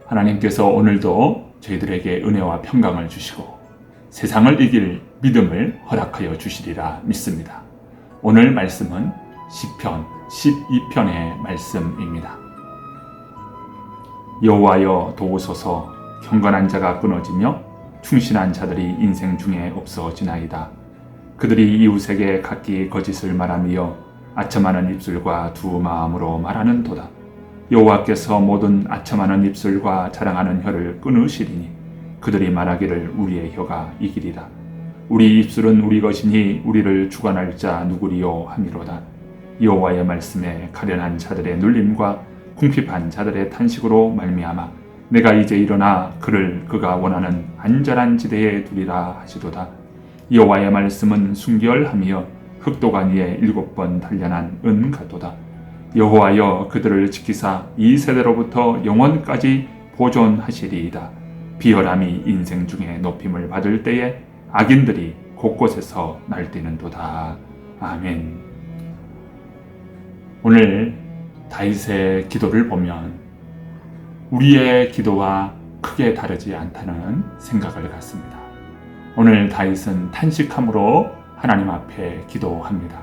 하나님께서 오늘도 저희들에게 은혜와 평강을 주시고 세상을 이길 믿음을 허락하여 주시리라 믿습니다. 오늘 말씀은 시편 12편의 말씀입니다. 여호와여 도우소서. 경건한 자가 끊어지며 충실한 자들이 인생 중에 없어지나이다. 그들이 이웃에게 각기 거짓을 말하며 아첨하는 입술과 두 마음으로 말하는 도다. 여호와께서 모든 아첨하는 입술과 자랑하는 혀를 끊으시리니 그들이 말하기를 우리의 혀가 이기리라. 우리 입술은 우리 것이니 우리를 주관할 자 누구리요 하미로다. 여호와의 말씀에 가련한 자들의 눌림과 궁핍한 자들의 탄식으로 말미암아 내가 이제 일어나 그를 그가 원하는 안전한 지대에 두리라 하시도다. 여호와의 말씀은 순결하며 흑도가 위에 7번 단련한 은 같도다. 여호와여 그들을 지키사 이 세대로부터 영원까지 보존하시리이다. 비열함이 인생 중에 높임을 받을 때에 악인들이 곳곳에서 날뛰는도다. 아멘. 오늘 다윗의 기도를 보면 우리의 기도와 크게 다르지 않다는 생각을 갖습니다. 오늘 다윗은 탄식함으로 하나님 앞에 기도합니다.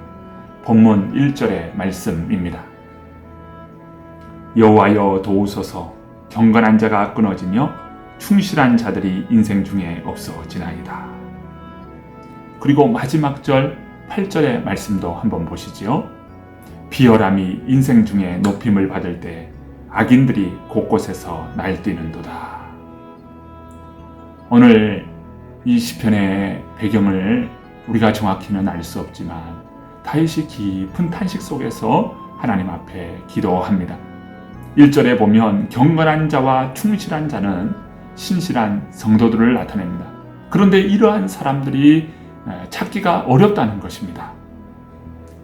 본문 1절의 말씀입니다. 여호와여 도우소서. 경건한 자가 끊어지며 충실한 자들이 인생 중에 없어지나이다. 그리고 마지막 절 8절의 말씀도 한번 보시지요. 비열함이 인생 중에 높임을 받을 때 악인들이 곳곳에서 날뛰는도다. 오늘 이 시편의 배경을 우리가 정확히는 알 수 없지만 다윗이 깊은 탄식 속에서 하나님 앞에 기도합니다. 1절에 보면 경건한 자와 충실한 자는 신실한 성도들을 나타냅니다. 그런데 이러한 사람들이 찾기가 어렵다는 것입니다.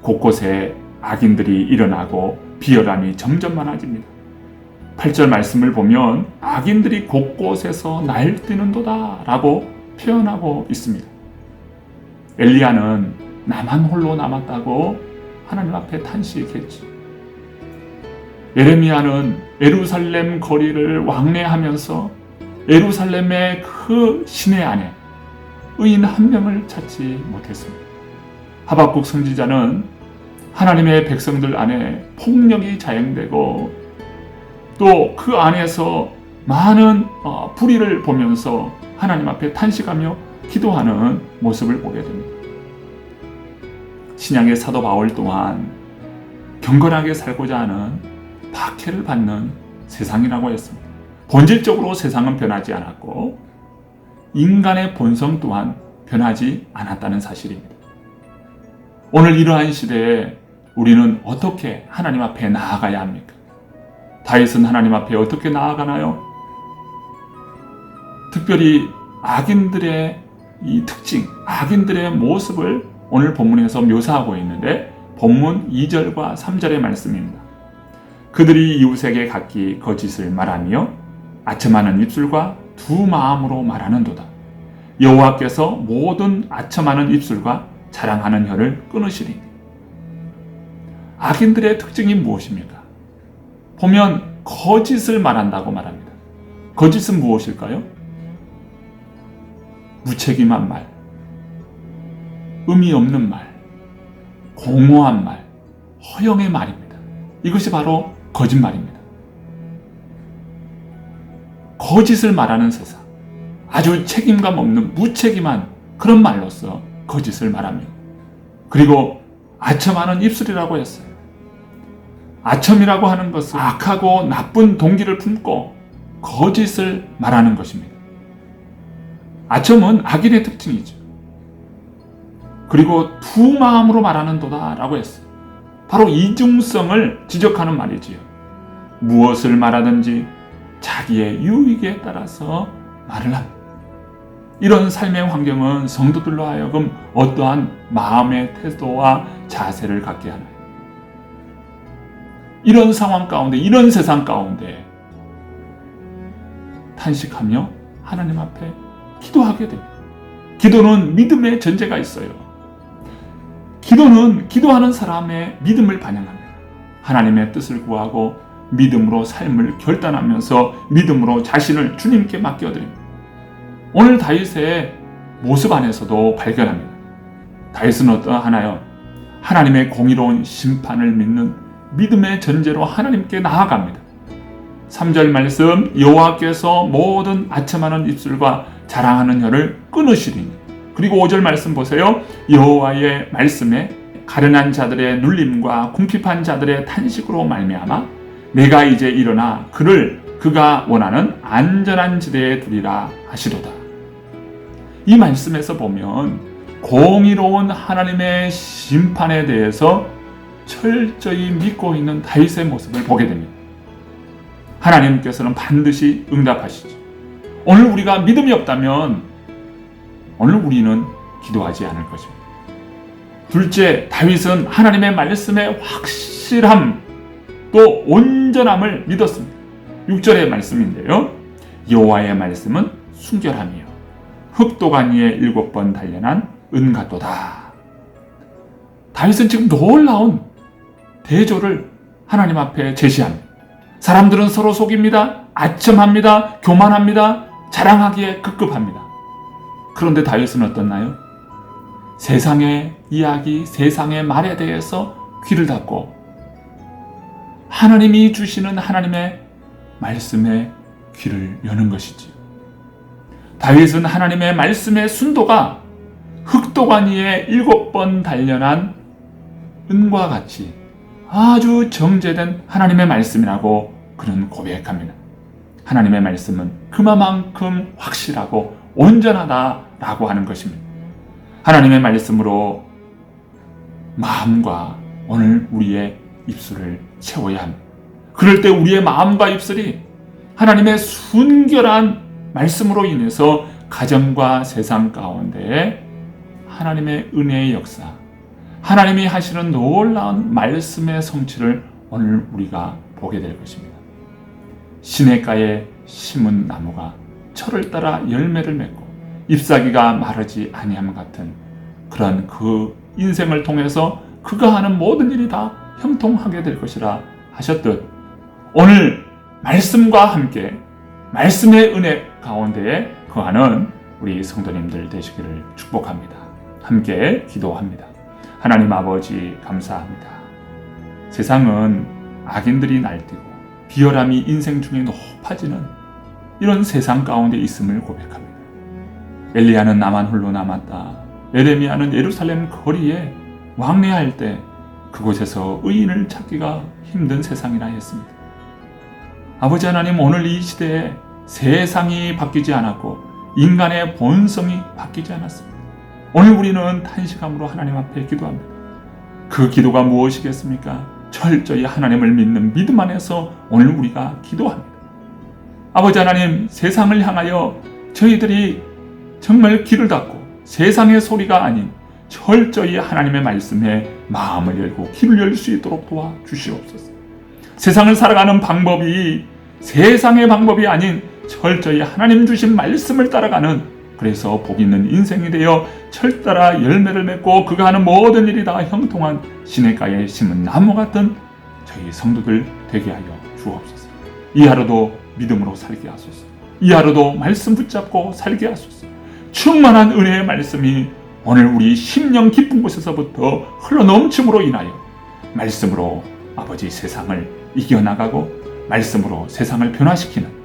곳곳에 악인들이 일어나고 비열함이 점점 많아집니다. 8절 말씀을 보면 악인들이 곳곳에서 날뛰는도다 라고 표현하고 있습니다. 엘리야는 나만 홀로 남았다고 하나님 앞에 탄식했지. 예레미야는 예루살렘 거리를 왕래하면서 예루살렘의 그 시내 안에 의인 한 명을 찾지 못했습니다. 하박국 선지자는 하나님의 백성들 안에 폭력이 자행되고 또 그 안에서 많은 불의를 보면서 하나님 앞에 탄식하며 기도하는 모습을 보게 됩니다. 신약의 사도 바울 또한 경건하게 살고자 하는 박해를 받는 세상이라고 했습니다. 본질적으로 세상은 변하지 않았고 인간의 본성 또한 변하지 않았다는 사실입니다. 오늘 이러한 시대에 우리는 어떻게 하나님 앞에 나아가야 합니까? 다윗은 하나님 앞에 어떻게 나아가나요? 특별히 악인들의 이 특징, 악인들의 모습을 오늘 본문에서 묘사하고 있는데 본문 2절과 3절의 말씀입니다. 그들이 이웃에게 각기 거짓을 말하며 아첨하는 입술과 두 마음으로 말하는도다. 여호와께서 모든 아첨하는 입술과 자랑하는 혀를 끊으시리니. 악인들의 특징이 무엇입니까? 보면 거짓을 말한다고 말합니다. 거짓은 무엇일까요? 무책임한 말, 의미 없는 말, 공허한 말, 허영의 말입니다. 이것이 바로 거짓말입니다. 거짓을 말하는 세상, 아주 책임감 없는 무책임한 그런 말로서 거짓을 말합니다. 그리고 아첨하는 입술이라고 했어요. 아첨이라고 하는 것은 악하고 나쁜 동기를 품고 거짓을 말하는 것입니다. 아첨은 악인의 특징이죠. 그리고 두 마음으로 말하는 도다라고 했어요. 바로 이중성을 지적하는 말이지요. 무엇을 말하든지 자기의 유익에 따라서 말을 합니다. 이런 삶의 환경은 성도들로 하여금 어떠한 마음의 태도와 자세를 갖게 하나요? 이런 상황 가운데, 이런 세상 가운데 탄식하며 하나님 앞에 기도하게 됩니다. 기도는 믿음의 전제가 있어요. 기도는 기도하는 사람의 믿음을 반영합니다. 하나님의 뜻을 구하고 믿음으로 삶을 결단하면서 믿음으로 자신을 주님께 맡겨드립니다. 오늘 다윗의 모습 안에서도 발견합니다. 다윗은 어떠하나요? 하나님의 공의로운 심판을 믿는 믿음의 전제로 하나님께 나아갑니다. 3절 말씀, 여호와께서 모든 아첨하는 입술과 자랑하는 혀를 끊으시리니. 그리고 5절 말씀 보세요. 여호와의 말씀에 가련한 자들의 눌림과 궁핍한 자들의 탄식으로 말미암아 내가 이제 일어나 그가 원하는 안전한 지대에 두리라 하시도다. 이 말씀에서 보면 공의로운 하나님의 심판에 대해서 철저히 믿고 있는 다윗의 모습을 보게 됩니다. 하나님께서는 반드시 응답하시죠. 오늘 우리가 믿음이 없다면 오늘 우리는 기도하지 않을 것입니다. 둘째, 다윗은 하나님의 말씀의 확실함 또 온전함을 믿었습니다. 6절의 말씀인데요. 여호와의 말씀은 순결함이요 흑도간 위에 7번 단련한 은같도다. 다윗은 지금 놀라운 대조를 하나님 앞에 제시합니다. 사람들은 서로 속입니다. 아첨합니다. 교만합니다. 자랑하기에 급급합니다. 그런데 다윗은 어떻나요? 세상의 이야기, 세상의 말에 대해서 귀를 닫고 하나님이 주시는 하나님의 말씀에 귀를 여는 것이지요. 다윗은 하나님의 말씀의 순도가 흑도간 위에 7번 단련한 은과 같이 아주 정제된 하나님의 말씀이라고 그는 고백합니다. 하나님의 말씀은 그만큼 확실하고 온전하다라고 하는 것입니다. 하나님의 말씀으로 마음과 오늘 우리의 입술을 채워야 합니다. 그럴 때 우리의 마음과 입술이 하나님의 순결한 말씀으로 인해서 가정과 세상 가운데 하나님의 은혜의 역사, 하나님이 하시는 놀라운 말씀의 성취를 오늘 우리가 보게 될 것입니다. 시냇가에 심은 나무가 철을 따라 열매를 맺고 잎사귀가 마르지 아니함 같은 그런 그 인생을 통해서 그가 하는 모든 일이 다 형통하게 될 것이라 하셨듯 오늘 말씀과 함께 말씀의 은혜 가운데에 거하는 우리 성도님들 되시기를 축복합니다. 함께 기도합니다. 하나님 아버지 감사합니다. 세상은 악인들이 날뛰고 비열함이 인생 중에 높아지는 이런 세상 가운데 있음을 고백합니다. 엘리야는 나만 홀로 남았다. 에레미야는 예루살렘 거리에 왕래할 때 그곳에서 의인을 찾기가 힘든 세상이라 했습니다. 아버지 하나님, 오늘 이 시대에 세상이 바뀌지 않았고 인간의 본성이 바뀌지 않았습니다. 오늘 우리는 탄식함으로 하나님 앞에 기도합니다. 그 기도가 무엇이겠습니까? 철저히 하나님을 믿는 믿음 안에서 오늘 우리가 기도합니다. 아버지 하나님, 세상을 향하여 저희들이 정말 귀를 닫고 세상의 소리가 아닌 철저히 하나님의 말씀에 마음을 열고 귀를 열 수 있도록 도와주시옵소서. 세상을 살아가는 방법이 세상의 방법이 아닌 철저히 하나님 주신 말씀을 따라가는, 그래서 복 있는 인생이 되어 철따라 열매를 맺고 그가 하는 모든 일이 다 형통한 시냇가에 심은 나무 같은 저희 성도들 되게 하여 주옵소서. 이 하루도 믿음으로 살게 하소서. 이 하루도 말씀 붙잡고 살게 하소서. 충만한 은혜의 말씀이 오늘 우리 심령 깊은 곳에서부터 흘러넘침으로 인하여 말씀으로 아버지 세상을 이겨나가고 말씀으로 세상을 변화시키는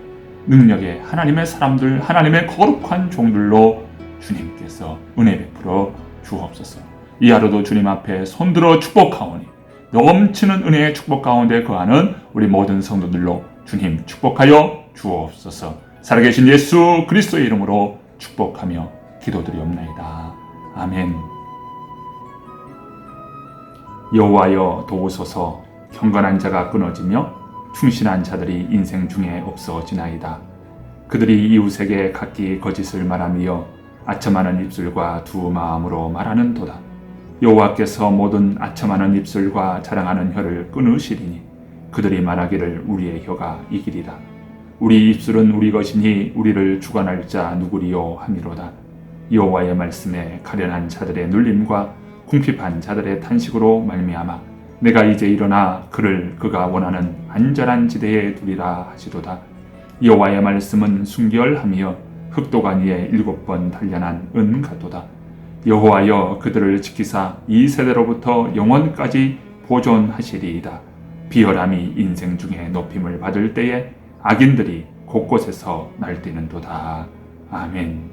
능력의 하나님의 사람들, 하나님의 거룩한 종들로 주님께서 은혜 베풀어 주옵소서. 이 하루도 주님 앞에 손들어 축복하오니 넘치는 은혜의 축복 가운데 거하는 우리 모든 성도들로 주님 축복하여 주옵소서. 살아계신 예수 그리스도의 이름으로 축복하며 기도드리옵나이다. 아멘. 여호와여 도우소서. 경건한 자가 끊어지며 충신한 자들이 인생 중에 없어지나이다. 그들이 이웃에게 각기 거짓을 말하며 아첨하는 입술과 두 마음으로 말하는 도다. 여호와께서 모든 아첨하는 입술과 자랑하는 혀를 끊으시리니 그들이 말하기를 우리의 혀가 이기리라. 우리 입술은 우리 것이니 우리를 주관할 자 누구리요 하미로다. 여호와의 말씀에 가련한 자들의 눌림과 궁핍한 자들의 탄식으로 말미암아 내가 이제 일어나 그를 그가 원하는 안전한 지대에 두리라 하시도다. 여호와의 말씀은 순결하며 흑도가니에 7번 단련한 은 같도다. 여호와여 그들을 지키사 이 세대로부터 영원까지 보존하시리이다. 비열함이 인생 중에 높임을 받을 때에 악인들이 곳곳에서 날뛰는도다. 아멘.